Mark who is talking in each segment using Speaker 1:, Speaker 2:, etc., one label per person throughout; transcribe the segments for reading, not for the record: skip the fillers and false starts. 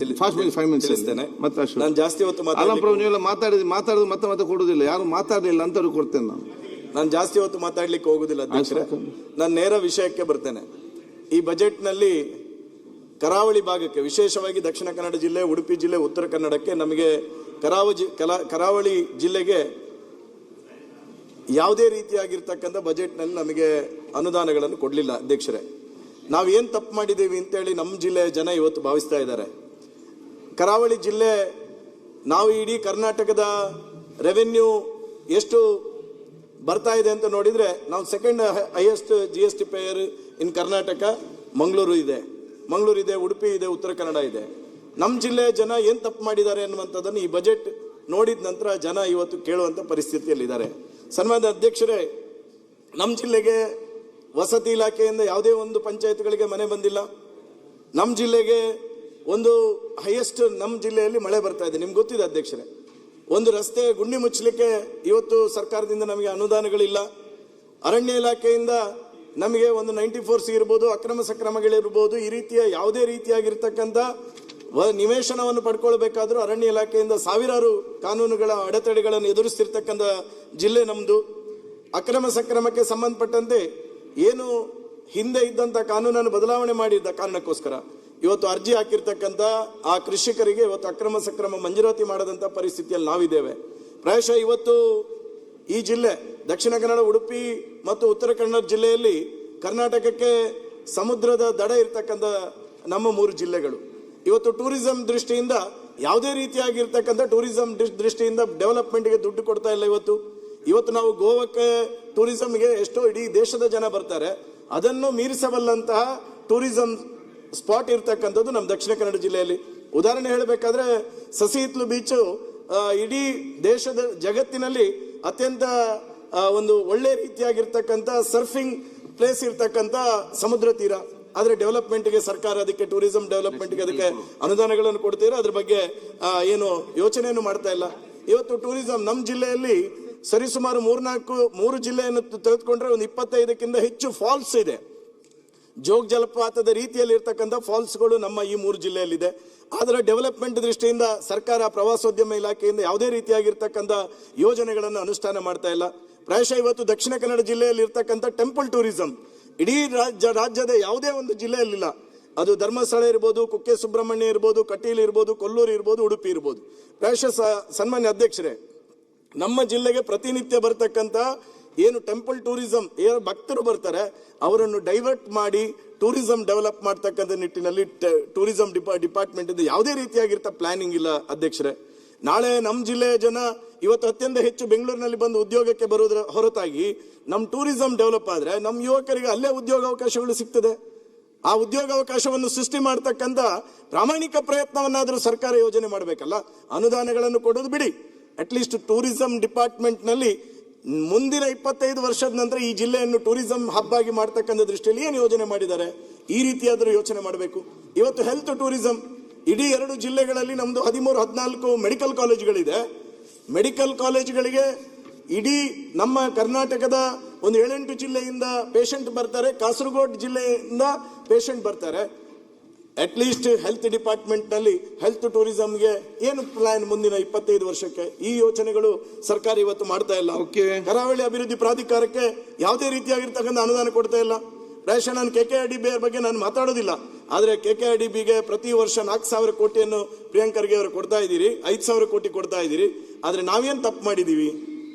Speaker 1: ನಾನು ಜಾಸ್ತಿ ಹೊತ್ತು
Speaker 2: ಮಾತಾಡೋದು ಮತ್ತೆ ಕೊಡುದಿಲ್ಲ, ಯಾರು ಮಾತಾಡಲಿಲ್ಲ ಅಂತ ಕೊಡ್ತೇನೆ
Speaker 1: ನಾನು ಜಾಸ್ತಿ ಹೊತ್ತು ಮಾತಾಡ್ಲಿಕ್ಕೆ ಹೋಗುದಿಲ್ಲ ಅಧ್ಯಕ್ಷರೇ. ನಾನು ನೇರ ವಿಷಯಕ್ಕೆ ಬರ್ತೇನೆ. ಈ ಬಜೆಟ್ ನಲ್ಲಿ ಕರಾವಳಿ ಭಾಗಕ್ಕೆ, ವಿಶೇಷವಾಗಿ ದಕ್ಷಿಣ ಕನ್ನಡ ಜಿಲ್ಲೆ, ಉಡುಪಿ ಜಿಲ್ಲೆ, ಉತ್ತರ ಕನ್ನಡಕ್ಕೆ, ನಮಗೆ ಕರಾವಳಿ ಜಿಲ್ಲೆಗೆ ಯಾವುದೇ ರೀತಿಯಾಗಿರ್ತಕ್ಕಂಥ ಬಜೆಟ್ ನಲ್ಲಿ ನಮಗೆ ಅನುದಾನಗಳನ್ನು ಕೊಡಲಿಲ್ಲ ಅಧ್ಯಕ್ಷರೇ. ನಾವೇನ್ ತಪ್ಪು ಮಾಡಿದ್ದೀವಿ ಅಂತೇಳಿ ನಮ್ಮ ಜಿಲ್ಲೆಯ ಜನ ಇವತ್ತು ಭಾವಿಸ್ತಾ ಇದ್ದಾರೆ. ಕರಾವಳಿ ಜಿಲ್ಲೆ, ನಾವು ಇಡೀ ಕರ್ನಾಟಕದ ರೆವೆನ್ಯೂ ಎಷ್ಟು ಬರ್ತಾ ಇದೆ ಅಂತ ನೋಡಿದ್ರೆ, ನಾವು ಸೆಕೆಂಡ್ ಹೈಯೆಸ್ಟ್ GST ಪೇಯರ್ ಇನ್ ಕರ್ನಾಟಕ ಮಂಗಳೂರು ಇದೆ, ಉಡುಪಿ ಇದೆ, ಉತ್ತರ ಕನ್ನಡ ಇದೆ. ನಮ್ಮ ಜಿಲ್ಲೆಯ ಜನ ಏನು ತಪ್ಪು ಮಾಡಿದ್ದಾರೆ ಅನ್ನುವಂಥದ್ದನ್ನು ಈ ಬಜೆಟ್ ನೋಡಿದ ನಂತರ ಜನ ಇವತ್ತು ಕೇಳುವಂಥ ಪರಿಸ್ಥಿತಿಯಲ್ಲಿದ್ದಾರೆ. ಸನ್ಮಾನ್ಯ ಅಧ್ಯಕ್ಷರೇ, ನಮ್ಮ ಜಿಲ್ಲೆಗೆ ವಸತಿ ಇಲಾಖೆಯಿಂದ ಯಾವುದೇ ಒಂದು ಪಂಚಾಯತ್ಗಳಿಗೆ ಮನೆ ಬಂದಿಲ್ಲ. ನಮ್ಮ ಜಿಲ್ಲೆಗೆ ಒಂದು ಹೈಯೆಸ್ಟ್ ನಮ್ಮ ಜಿಲ್ಲೆಯಲ್ಲಿ ಮಳೆ ಬರ್ತಾ ಇದೆ, ನಿಮ್ಗೆ ಗೊತ್ತಿದೆ ಅಧ್ಯಕ್ಷರೇ. ಒಂದು ರಸ್ತೆ ಗುಂಡಿ ಮುಚ್ಚಲಿಕ್ಕೆ ಇವತ್ತು ಸರ್ಕಾರದಿಂದ ನಮಗೆ ಅನುದಾನಗಳಿಲ್ಲ. ಅರಣ್ಯ ಇಲಾಖೆಯಿಂದ ನಮಗೆ ಒಂದು 94C ಇರ್ಬೋದು, ಅಕ್ರಮ ಸಕ್ರಮಗಳಿರ್ಬೋದು, ಈ ರೀತಿಯ ಯಾವುದೇ ರೀತಿಯಾಗಿರ್ತಕ್ಕಂಥ ನಿವೇಶನವನ್ನು ಪಡ್ಕೊಳ್ಬೇಕಾದ್ರೂ ಅರಣ್ಯ ಇಲಾಖೆಯಿಂದ ಸಾವಿರಾರು ಕಾನೂನುಗಳ ಅಡೆತಡೆಗಳನ್ನು ಎದುರಿಸ್ತಿರ್ತಕ್ಕಂಥ ಜಿಲ್ಲೆ ನಮ್ಮದು. ಅಕ್ರಮ ಸಕ್ರಮಕ್ಕೆ ಸಂಬಂಧಪಟ್ಟಂತೆ ಏನು ಹಿಂದೆ ಇದ್ದಂಥ ಕಾನೂನನ್ನು ಬದಲಾವಣೆ ಮಾಡಿದ್ದ ಕಾರಣಕ್ಕೋಸ್ಕರ ಇವತ್ತು ಅರ್ಜಿ ಹಾಕಿರ್ತಕ್ಕಂಥ ಆ ಕೃಷಿಕರಿಗೆ ಇವತ್ತು ಅಕ್ರಮ ಸಕ್ರಮ ಮಂಜೂರಾತಿ ಮಾಡದಂಥ ಪರಿಸ್ಥಿತಿಯಲ್ಲಿ ನಾವಿದ್ದೇವೆ. ಪ್ರಾಯಶಃ ಇವತ್ತು ಈ ಜಿಲ್ಲೆ ದಕ್ಷಿಣ ಕನ್ನಡ, ಉಡುಪಿ ಮತ್ತು ಉತ್ತರ ಕನ್ನಡ ಜಿಲ್ಲೆಯಲ್ಲಿ ಕರ್ನಾಟಕಕ್ಕೆ ಸಮುದ್ರದ ದಡ ಇರ್ತಕ್ಕಂಥ ನಮ್ಮ 3 ಜಿಲ್ಲೆಗಳು. ಇವತ್ತು ಟೂರಿಸಂ ದೃಷ್ಟಿಯಿಂದ ಯಾವುದೇ ರೀತಿಯಾಗಿರ್ತಕ್ಕಂಥ ಟೂರಿಸಂ ದೃಷ್ಟಿಯಿಂದ ಡೆವಲಪ್ಮೆಂಟ್ಗೆ ದುಡ್ಡು ಕೊಡ್ತಾ ಇಲ್ಲ. ಇವತ್ತು ನಾವು ಗೋವಾಕ್ಕೆ ಟೂರಿಸಂಗೆ ಎಷ್ಟೋ ಇಡೀ ದೇಶದ ಜನ ಬರ್ತಾರೆ, ಅದನ್ನು ಮೀರಿಸಬಲ್ಲಂತಹ ಟೂರಿಸಂ ಸ್ಪಾಟ್ ಇರ್ತಕ್ಕಂಥದ್ದು ನಮ್ಮ ದಕ್ಷಿಣ ಕನ್ನಡ ಜಿಲ್ಲೆಯಲ್ಲಿ. ಉದಾಹರಣೆ ಹೇಳಬೇಕಾದ್ರೆ ಸಸಿ ಹಿತ್ಲು ಬೀಚು ಇಡೀ ದೇಶದ ಜಗತ್ತಿನಲ್ಲಿ ಅತ್ಯಂತ ಒಂದು ಒಳ್ಳೆ ರೀತಿಯಾಗಿರ್ತಕ್ಕಂಥ ಸರ್ಫಿಂಗ್ ಪ್ಲೇಸ್ ಇರ್ತಕ್ಕಂಥ ಸಮುದ್ರ ತೀರ. ಆದರೆ ಡೆವಲಪ್ಮೆಂಟ್ಗೆ ಸರ್ಕಾರ ಅದಕ್ಕೆ ಟೂರಿಸಂ ಡೆವಲಪ್ಮೆಂಟ್ಗೆ ಅದಕ್ಕೆ ಅನುದಾನಗಳನ್ನು ಕೊಡ್ತೀರಾ, ಅದ್ರ ಬಗ್ಗೆ ಏನು ಯೋಚನೆಯನ್ನು ಮಾಡ್ತಾ ಇಲ್ಲ. ಇವತ್ತು ಟೂರಿಸಂ ನಮ್ಮ ಜಿಲ್ಲೆಯಲ್ಲಿ ಸರಿಸುಮಾರು 3 ಜಿಲ್ಲೆಯನ್ನು ತೆಗೆದುಕೊಂಡ್ರೆ ಒಂದು 25ಕ್ಕಿಂತ ಹೆಚ್ಚು ಫಾಲ್ಸ್ ಇದೆ. ಜೋಗ ಜಲಪಾತದ ರೀತಿಯಲ್ಲಿ ಇರ್ತಕ್ಕಂಥ ಫಾಲ್ಸ್ಗಳು ನಮ್ಮ ಈ 3 ಜಿಲ್ಲೆಯಲ್ಲಿದೆ. ಆದರೆ ಡೆವಲಪ್ಮೆಂಟ್ ದೃಷ್ಟಿಯಿಂದ ಸರ್ಕಾರ, ಪ್ರವಾಸೋದ್ಯಮ ಇಲಾಖೆಯಿಂದ ಯಾವುದೇ ರೀತಿಯಾಗಿರ್ತಕ್ಕಂಥ ಯೋಜನೆಗಳನ್ನು ಅನುಷ್ಠಾನ ಮಾಡ್ತಾ ಇಲ್ಲ. ಪ್ರಾಯಶಃ ಇವತ್ತು ದಕ್ಷಿಣ ಕನ್ನಡ ಜಿಲ್ಲೆಯಲ್ಲಿ ಇರ್ತಕ್ಕಂಥ ಟೆಂಪಲ್ ಟೂರಿಸಂ ಇಡೀ ರಾಜ್ಯದ ಯಾವುದೇ ಒಂದು ಜಿಲ್ಲೆಯಲ್ಲಿಲ್ಲ. ಅದು ಧರ್ಮಸ್ಥಳ ಇರ್ಬೋದು, ಕುಕ್ಕೆ ಸುಬ್ರಹ್ಮಣ್ಯ ಇರ್ಬೋದು, ಕಟೀಲು ಇರ್ಬೋದು, ಕೊಲ್ಲೂರು ಇರ್ಬೋದು, ಉಡುಪಿ ಇರ್ಬೋದು. ಪ್ರಾಯಶಃ ಸನ್ಮಾನ್ಯ ಅಧ್ಯಕ್ಷರೇ, ನಮ್ಮ ಜಿಲ್ಲೆಗೆ ಪ್ರತಿನಿತ್ಯ ಬರ್ತಕ್ಕಂಥ ಏನು ಟೆಂಪಲ್ ಟೂರಿಸಂ ಭಕ್ತರು ಬರ್ತಾರೆ, ಅವರನ್ನು ಡೈವರ್ಟ್ ಮಾಡಿ ಟೂರಿಸಂ ಡೆವಲಪ್ ಮಾಡ್ತಕ್ಕಂಥ ನಿಟ್ಟಿನಲ್ಲಿ ಟೂರಿಸಂ ಡಿಪಾರ್ಟ್ಮೆಂಟ್ ಇಂದ ಯಾವುದೇ ರೀತಿಯಾಗಿರ್ತ ಪ್ಲಾನಿಂಗ್ ಇಲ್ಲ ಅಧ್ಯಕ್ಷರೇ. ನಾಳೆ ನಮ್ಮ ಜಿಲ್ಲೆಯ ಜನ ಇವತ್ತು ಅತ್ಯಂತ ಹೆಚ್ಚು ಬೆಂಗಳೂರಿನಲ್ಲಿ ಬಂದು ಉದ್ಯೋಗಕ್ಕೆ ಬರೋದ್ರ ಹೊರತಾಗಿ ನಮ್ಮ ಟೂರಿಸಂ ಡೆವಲಪ್ ಆದರೆ ನಮ್ಮ ಯುವಕರಿಗೆ ಅಲ್ಲೇ ಉದ್ಯೋಗಾವಕಾಶಗಳು ಸಿಗ್ತದೆ. ಆ ಉದ್ಯೋಗಾವಕಾಶವನ್ನು ಸೃಷ್ಟಿ ಮಾಡ್ತಕ್ಕಂಥ ಪ್ರಾಮಾಣಿಕ ಪ್ರಯತ್ನವನ್ನಾದರೂ ಸರ್ಕಾರ ಯೋಜನೆ ಮಾಡಬೇಕಲ್ಲ. ಅನುದಾನಗಳನ್ನು ಕೊಡೋದು ಬಿಡಿ, ಅಟ್ಲೀಸ್ಟ್ ಟೂರಿಸಂ ಡಿಪಾರ್ಟ್ಮೆಂಟ್ನಲ್ಲಿ ಮುಂದಿನ 25 ವರ್ಷದ ನಂತರ ಈ ಜಿಲ್ಲೆಯನ್ನು ಟೂರಿಸಂ ಹಬ್ ಆಗಿ ಮಾಡ್ತಕ್ಕಂಥ ದೃಷ್ಟಿಯಲ್ಲಿ ಏನು ಯೋಜನೆ ಮಾಡಿದ್ದಾರೆ, ಈ ರೀತಿಯಾದರೂ ಯೋಚನೆ ಮಾಡಬೇಕು. ಇವತ್ತು ಹೆಲ್ತ್ ಟೂರಿಸಂ ಇಡೀ 2 ಜಿಲ್ಲೆಗಳಲ್ಲಿ ನಮ್ಮದು 13-14 ಮೆಡಿಕಲ್ ಕಾಲೇಜುಗಳಿದೆ. ಮೆಡಿಕಲ್ ಕಾಲೇಜುಗಳಿಗೆ ಇಡೀ ನಮ್ಮ ಕರ್ನಾಟಕದ ಒಂದು 7-8 ಜಿಲ್ಲೆಯಿಂದ ಪೇಷಂಟ್ ಬರ್ತಾರೆ, ಕಾಸರಗೋಡು ಜಿಲ್ಲೆಯಿಂದ ಪೇಷಂಟ್ ಬರ್ತಾರೆ. ಅಟ್ಲೀಸ್ಟ್ ಹೆಲ್ತ್ ಡಿಪಾರ್ಟ್ಮೆಂಟ್ನಲ್ಲಿ ಹೆಲ್ತ್ ಟೂರಿಸಂಗೆ ಏನು ಪ್ಲಾನ್ ಮುಂದಿನ 25 ವರ್ಷಕ್ಕೆ, ಈ ಯೋಚನೆಗಳು ಸರ್ಕಾರ ಇವತ್ತು ಮಾಡ್ತಾ ಇಲ್ಲ. ಕರಾವಳಿ ಅಭಿವೃದ್ಧಿ ಪ್ರಾಧಿಕಾರಕ್ಕೆ ಯಾವುದೇ ರೀತಿಯಾಗಿರ್ತಕ್ಕಂಥ ಅನುದಾನ ಕೊಡ್ತಾ ಇಲ್ಲ. ಪ್ರಾಯಶಃ ನಾನು KKRDB ಬಗ್ಗೆ ನಾನು ಮಾತಾಡೋದಿಲ್ಲ, ಆದರೆ KKRDBಗೆ ಪ್ರತಿ ವರ್ಷ 4,000 ಕೋಟಿಯನ್ನು ಪ್ರಿಯಾಂಕ್ ಖರ್ಗೆ ಅವರು ಕೊಡ್ತಾ ಇದ್ದೀರಿ, 5,000 ಕೋಟಿ ಕೊಡ್ತಾ ಇದ್ದೀರಿ. ಆದರೆ ನಾವೇನು ತಪ್ಪು ಮಾಡಿದ್ದೀವಿ?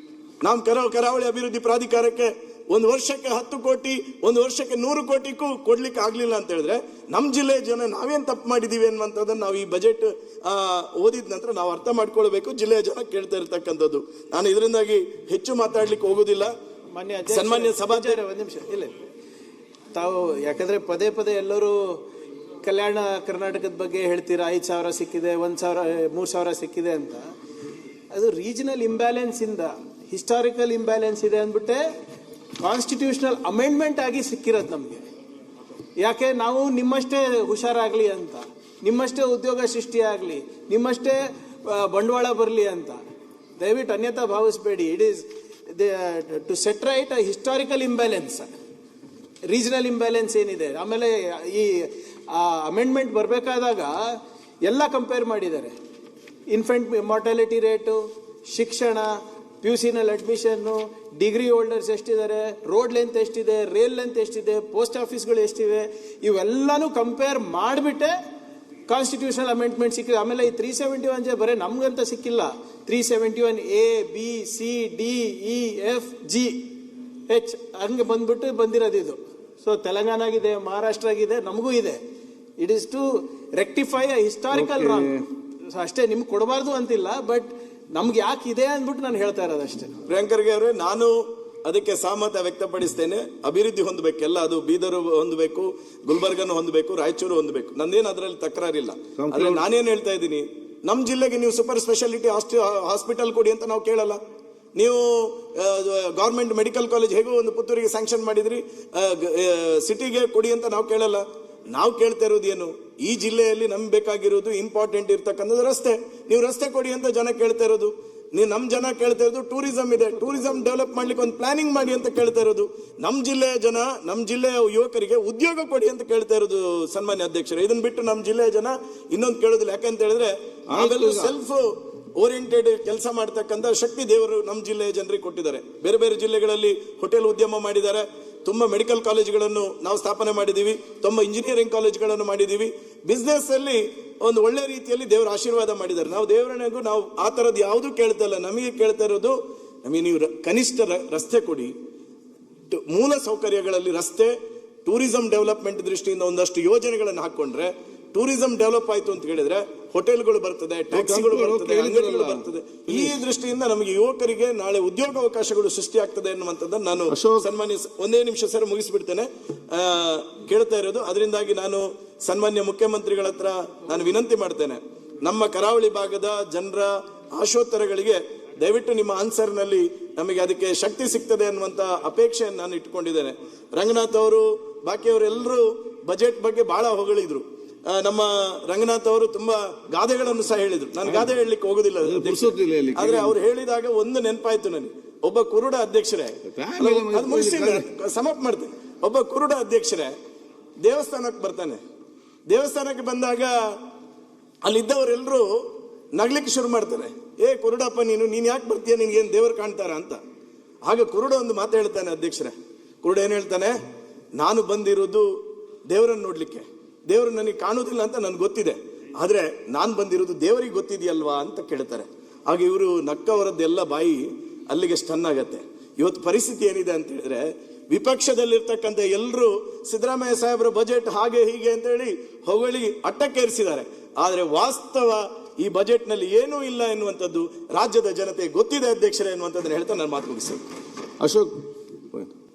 Speaker 1: ನಾವು ಕರಾವಳಿ ಅಭಿವೃದ್ಧಿ ಪ್ರಾಧಿಕಾರಕ್ಕೆ ಒಂದು ವರ್ಷಕ್ಕೆ 10 ಕೋಟಿ, ಒಂದು ವರ್ಷಕ್ಕೆ 100 ಕೋಟಿಗೂ ಕೊಡ್ಲಿಕ್ಕೆ ಆಗ್ಲಿಲ್ಲ ಅಂತ ಹೇಳಿದ್ರೆ ನಮ್ಮ ಜಿಲ್ಲೆಯ ಜನ ನಾವೇನು ತಪ್ಪು ಮಾಡಿದ್ದೀವಿ ಅನ್ನುವಂಥದ್ದನ್ನು ನಾವು ಈ ಬಜೆಟ್ ಓದಿದ ನಂತರ ನಾವು ಅರ್ಥ ಮಾಡ್ಕೊಳ್ಬೇಕು. ಜಿಲ್ಲೆಯ ಜನ ಕೇಳ್ತಾ ಇರ್ತಕ್ಕಂಥದ್ದು. ನಾನು ಇದರಿಂದಾಗಿ ಹೆಚ್ಚು ಮಾತಾಡ್ಲಿಕ್ಕೆ ಹೋಗೋದಿಲ್ಲ. ಸನ್ಮಾನ್ಯ ಸಭಾಧ್ಯಕ್ಷ,
Speaker 3: ಒಂದು ನಿಮಿಷ ಇಲ್ಲ, ತಾವು ಯಾಕಂದ್ರೆ ಪದೇ ಪದೇ ಎಲ್ಲರೂ ಕಲ್ಯಾಣ ಕರ್ನಾಟಕದ ಬಗ್ಗೆ ಹೇಳ್ತೀರಾ, 5,000 ಸಿಕ್ಕಿದೆ, 1,000, 3,000 ಸಿಕ್ಕಿದೆ ಅಂತ. ಅದು ರೀಜನಲ್ ಇಂಬ್ಯಾಲೆನ್ಸ್ ಇಂದ ಹಿಸ್ಟಾರಿಕಲ್ ಇಂಬ್ಯಾಲೆನ್ಸ್ ಇದೆ ಅಂದ್ಬಿಟ್ಟೆ ಕಾನ್ಸ್ಟಿಟ್ಯೂಷನಲ್ ಅಮೆಂಡ್ಮೆಂಟ್ ಆಗಿ ಸಿಕ್ಕಿರೋದು ನಮಗೆ. ಯಾಕೆ ನಾವು ನಿಮ್ಮಷ್ಟೇ ಹುಷಾರಾಗಲಿ ಅಂತ, ನಿಮ್ಮಷ್ಟೇ ಉದ್ಯೋಗ ಸೃಷ್ಟಿಯಾಗಲಿ, ನಿಮ್ಮಷ್ಟೇ ಬಂಡವಾಳ ಬರಲಿ ಅಂತ ದಯವಿಟ್ಟು ಅನ್ಯತಾ ಭಾವಿಸಬೇಡಿ. It is to set right a historical imbalance, regional imbalance ಏನಿದೆ. ಆಮೇಲೆ ಈ ಅಮೆಂಡ್ಮೆಂಟ್ ಬರಬೇಕಾದಾಗ ಎಲ್ಲ ಕಂಪೇರ್ ಮಾಡಿದ್ದಾರೆ. ಇನ್ಫೆಂಟ್ ಮಾರ್ಟಾಲಿಟಿ ರೇಟು, ಶಿಕ್ಷಣ, ಪಿ ಯು ಸಿನಲ್ಲಿ ಅಡ್ಮಿಷನ್ನು, ಡಿಗ್ರಿ ಹೋಲ್ಡರ್ಸ್ ಎಷ್ಟಿದ್ದಾರೆ, ರೋಡ್ ಲೆಂತ್ ಎಷ್ಟಿದೆ, ರೇಲ್ ಲೆಂತ್ ಎಷ್ಟಿದೆ, ಪೋಸ್ಟ್ ಆಫೀಸ್ಗಳು ಎಷ್ಟಿವೆ, ಇವೆಲ್ಲನೂ ಕಂಪೇರ್ ಮಾಡಿಬಿಟ್ಟೆ ಕಾನ್ಸ್ಟಿಟ್ಯೂಷನಲ್ ಅಮೆಂಡ್ಮೆಂಟ್ ಸಿಕ್ಕಿದೆ. ಆಮೇಲೆ ಈ 371 ಬರೀ ನಮ್ಗಂತ ಸಿಕ್ಕಿಲ್ಲ. 371 A, B, C, D, E, F, G, H ಹಂಗೆ ಬಂದಿರೋದು ಇದು. ಸೊ ತೆಲಂಗಾಣಗಿದೆ, ಮಹಾರಾಷ್ಟ್ರ ಆಗಿದೆ, ನಮಗೂ ಇದೆ. It is to rectify a historical wrong. ಅಷ್ಟೇ, ನಿಮ್ಗೆ ಕೊಡಬಾರ್ದು ಅಂತಿಲ್ಲ, ಬಟ್ ನಮ್ಗೆ ಯಾಕೆ ಇದೆ ಅಂದ್ಬಿಟ್ಟು ನಾನು ಹೇಳ್ತಾ ಇರೋದು ಅಷ್ಟೇ.
Speaker 1: ಪ್ರಿಯಾಂಕರ್ಗೆ ಅವರೇ, ನಾನು ಅದಕ್ಕೆ ಸಹಮತ ವ್ಯಕ್ತಪಡಿಸ್ತೇನೆ. ಅಭಿವೃದ್ಧಿ ಹೊಂದಬೇಕೆಲ್ಲ, ಅದು ಬೀದರು ಹೊಂದಬೇಕು, ಗುಲ್ಬರ್ಗನು ಹೊಂದಬೇಕು, ರಾಯಚೂರು ಹೊಂದಬೇಕು. ನಂದೇನು ಅದರಲ್ಲಿ ತಕರಾರಿಲ್ಲ. ಆದ್ರೆ ನಾನೇನು ಹೇಳ್ತಾ ಇದ್ದೀನಿ, ನಮ್ಮ ಜಿಲ್ಲೆಗೆ ನೀವು ಸೂಪರ್ ಸ್ಪೆಷಾಲಿಟಿ ಹಾಸ್ಪಿಟಲ್ ಕೊಡಿ ಅಂತ ನಾವು ಕೇಳಲ್ಲ. ನೀವು ಗೌರ್ಮೆಂಟ್ ಮೆಡಿಕಲ್ ಕಾಲೇಜ್ ಹೇಗೋ ಒಂದು ಪುತ್ತೂರಿಗೆ ಸ್ಯಾಂಕ್ಷನ್ ಮಾಡಿದ್ರಿ, ಸಿಟಿಗೆ ಕೊಡಿ ಅಂತ ನಾವು ಕೇಳಲ್ಲ. ನಾವು ಕೇಳ್ತಾ ಇರೋದು ಏನು, ಈ ಜಿಲ್ಲೆಯಲ್ಲಿ ನಮ್ಗೆ ಬೇಕಾಗಿರೋದು ಇಂಪಾರ್ಟೆಂಟ್ ಇರ್ತಕ್ಕಂಥದ್ದು ರಸ್ತೆ. ನೀವು ರಸ್ತೆ ಕೊಡಿ ಅಂತ ಜನ ಕೇಳ್ತಾ ಇರೋದು. ನೀವು ನಮ್ಮ ಜನ ಕೇಳ್ತಾ ಇರೋದು ಟೂರಿಸಂ ಇದೆ, ಟೂರಿಸಂ ಡೆವಲಪ್ ಮಾಡ್ಲಿಕ್ಕೆ ಒಂದು ಪ್ಲಾನಿಂಗ್ ಮಾಡಿ ಅಂತ ಕೇಳ್ತಾ ಇರೋದು. ನಮ್ಮ ಜಿಲ್ಲೆಯ ಜನ, ನಮ್ಮ ಜಿಲ್ಲೆಯ ಯುವಕರಿಗೆ ಉದ್ಯೋಗ ಕೊಡಿ ಅಂತ ಕೇಳ್ತಾ ಇರೋದು ಸನ್ಮಾನ್ಯ ಅಧ್ಯಕ್ಷರೇ. ಇದನ್ನ ಬಿಟ್ಟು ನಮ್ಮ ಜಿಲ್ಲೆಯ ಜನ ಇನ್ನೊಂದು ಕೇಳೋದಿಲ್ಲ. ಯಾಕಂತ ಹೇಳಿದ್ರೆ ನಾವೆಲ್ಲ ಸೆಲ್ಫ್ ಓರಿಯೆಂಟೆಡ್ ಕೆಲಸ ಮಾಡ್ತಕ್ಕಂಥ ಶಕ್ತಿ ದೇವರು ನಮ್ಮ ಜಿಲ್ಲೆಯ ಜನರಿಗೆ ಕೊಟ್ಟಿದ್ದಾರೆ. ಬೇರೆ ಬೇರೆ ಜಿಲ್ಲೆಗಳಲ್ಲಿ ಹೋಟೆಲ್ ಉದ್ಯಮ ಮಾಡಿದ್ದಾರೆ, ತುಂಬಾ ಮೆಡಿಕಲ್ ಕಾಲೇಜ್ಗಳನ್ನು ನಾವು ಸ್ಥಾಪನೆ ಮಾಡಿದ್ದೀವಿ, ತುಂಬಾ ಇಂಜಿನಿಯರಿಂಗ್ ಕಾಲೇಜ್ಗಳನ್ನು ಮಾಡಿದ್ದೀವಿ. ಬಿಸ್ನೆಸ್ ಅಲ್ಲಿ ಒಂದು ಒಳ್ಳೆ ರೀತಿಯಲ್ಲಿ ದೇವರ ಆಶೀರ್ವಾದ ಮಾಡಿದ್ದಾರೆ. ನಾವು ದೇವರನಿಗೂ ನಾವು ಆ ಥರದ್ದು ಯಾವುದೂ ಕೇಳ್ತಾ ಇಲ್ಲ. ನಮಗೆ ಕೇಳ್ತಾ ಇರೋದು, ನಮಗೆ ನೀವು ಕನಿಷ್ಠ ರಸ್ತೆ ಕೊಡಿ, ಮೂಲ ಸೌಕರ್ಯಗಳಲ್ಲಿ ರಸ್ತೆ, ಟೂರಿಸಂ ಡೆವಲಪ್ಮೆಂಟ್ ದೃಷ್ಟಿಯಿಂದ ಒಂದಷ್ಟು ಯೋಜನೆಗಳನ್ನು ಹಾಕೊಂಡ್ರೆ ಟೂರಿಸಂ ಡೆವಲಪ್ ಆಯ್ತು ಅಂತ ಹೇಳಿದ್ರೆ ಹೋಟೆಲ್ಗಳು ಬರ್ತದೆ, ಟ್ಯಾಕ್ಸಿಗಳು ಬರ್ತದೆ, ಅಂಗಡಿಗಳು ಬರ್ತದೆ. ಈ ದೃಷ್ಟಿಯಿಂದ ನಮಗೆ ಯುವಕರಿಗೆ ನಾಳೆ ಉದ್ಯೋಗಾವಕಾಶಗಳು ಸೃಷ್ಟಿ ಆಗ್ತದೆ ಅನ್ನುವಂಥದ್ದನ್ನು ನಾನು ಸನ್ಮಾನ್ಯ, ಒಂದೇ ನಿಮಿಷ ಸರ್ ಮುಗಿಸ್ಬಿಡ್ತೇನೆ, ಕೇಳ್ತಾ ಇರೋದು. ಅದರಿಂದಾಗಿ ನಾನು ಸನ್ಮಾನ್ಯ ಮುಖ್ಯಮಂತ್ರಿಗಳ ಹತ್ರ ನಾನು ವಿನಂತಿ ಮಾಡ್ತೇನೆ, ನಮ್ಮ ಕರಾವಳಿ ಭಾಗದ ಜನರ ಆಶೋತ್ತರಗಳಿಗೆ ದಯವಿಟ್ಟು ನಿಮ್ಮ ಆನ್ಸರ್ನಲ್ಲಿ ನಮಗೆ ಅದಕ್ಕೆ ಶಕ್ತಿ ಸಿಗ್ತದೆ ಅನ್ನುವಂಥ ಅಪೇಕ್ಷೆಯನ್ನು ನಾನು ಇಟ್ಕೊಂಡಿದ್ದೇನೆ. ರಂಗನಾಥ್ ಅವರು, ಬಾಕಿಯವರೆಲ್ಲರೂ ಬಜೆಟ್ ಬಗ್ಗೆ ಬಹಳ ಹೊಗಳಿದ್ರು. ನಮ್ಮ ರಂಗನಾಥ್ ಅವರು ತುಂಬಾ ಗಾದೆಗಳನ್ನು ಸಹ ಹೇಳಿದ್ರು. ನಾನು ಗಾದೆ ಹೇಳಲಿಕ್ಕೆ ಹೋಗುದಿಲ್ಲ, ಆದ್ರೆ ಅವ್ರು ಹೇಳಿದಾಗ ಒಂದು ನೆನಪಾಯ್ತು ನನಗೆ. ಒಬ್ಬ ಕುರುಡ ಅಧ್ಯಕ್ಷರೇ, ಸಮಾಪ್ತ ಮಾಡ್ತೇನೆ, ಒಬ್ಬ ಕುರುಡ ಅಧ್ಯಕ್ಷರೇ ದೇವಸ್ಥಾನಕ್ಕೆ ಬರ್ತಾನೆ. ದೇವಸ್ಥಾನಕ್ಕೆ ಬಂದಾಗ ಅಲ್ಲಿದ್ದವರೆಲ್ಲರೂ ನಗ್ಲಿಕ್ಕೆ ಶುರು ಮಾಡ್ತಾರೆ. ಕುರುಡಪ್ಪ, ನೀನು ಯಾಕೆ ಬರ್ತೀಯ, ನಿನ್ಗೇನು ದೇವರು ಕಾಣ್ತಾರ ಅಂತ. ಆಗ ಕುರುಡ ಒಂದು ಮಾತು ಹೇಳ್ತಾನೆ ಅಧ್ಯಕ್ಷರೇ. ಕುರುಡ ಏನ್ ಹೇಳ್ತಾನೆ, ನಾನು ಬಂದಿರೋದು ದೇವರನ್ನು ನೋಡ್ಲಿಕ್ಕೆ, ದೇವರು ನನಗೆ ಕಾಣುವುದಿಲ್ಲ ಅಂತ ನನ್ಗೆ ಗೊತ್ತಿದೆ, ಆದ್ರೆ ನಾನು ಬಂದಿರೋದು ದೇವರಿಗೆ ಗೊತ್ತಿದೆಯಲ್ವಾ ಅಂತ ಕೇಳ್ತಾರೆ. ಆಗ ಇವರು ನಕ್ಕವರದ್ದೆಲ್ಲ ಬಾಯಿ ಅಲ್ಲಿಗೆ ಸ್ಟನ್ ಆಗತ್ತೆ. ಇವತ್ತು ಪರಿಸ್ಥಿತಿ ಏನಿದೆ ಅಂತ ಹೇಳಿದ್ರೆ, ವಿಪಕ್ಷದಲ್ಲಿರ್ತಕ್ಕಂಥ ಎಲ್ಲರೂ ಸಿದ್ದರಾಮಯ್ಯ ಸಾಹೇಬರ ಬಜೆಟ್ ಹಾಗೆ ಹೀಗೆ ಅಂತ ಹೇಳಿ ಹೊಗಳಿ ಅಟ್ಟಕ್ಕೇರಿಸಿದ್ದಾರೆ. ಆದ್ರೆ ವಾಸ್ತವ ಈ ಬಜೆಟ್ ನಲ್ಲಿ ಏನೂ ಇಲ್ಲ ಎನ್ನುವಂಥದ್ದು ರಾಜ್ಯದ ಜನತೆ ಗೊತ್ತಿದೆ ಅಧ್ಯಕ್ಷರೇ ಎನ್ನುವಂಥದ್ದನ್ನು ಹೇಳ್ತಾ ನಾನು ಮಾತು ಮುಗಿಸ್ತೇನೆ.
Speaker 2: ಅಶೋಕ್.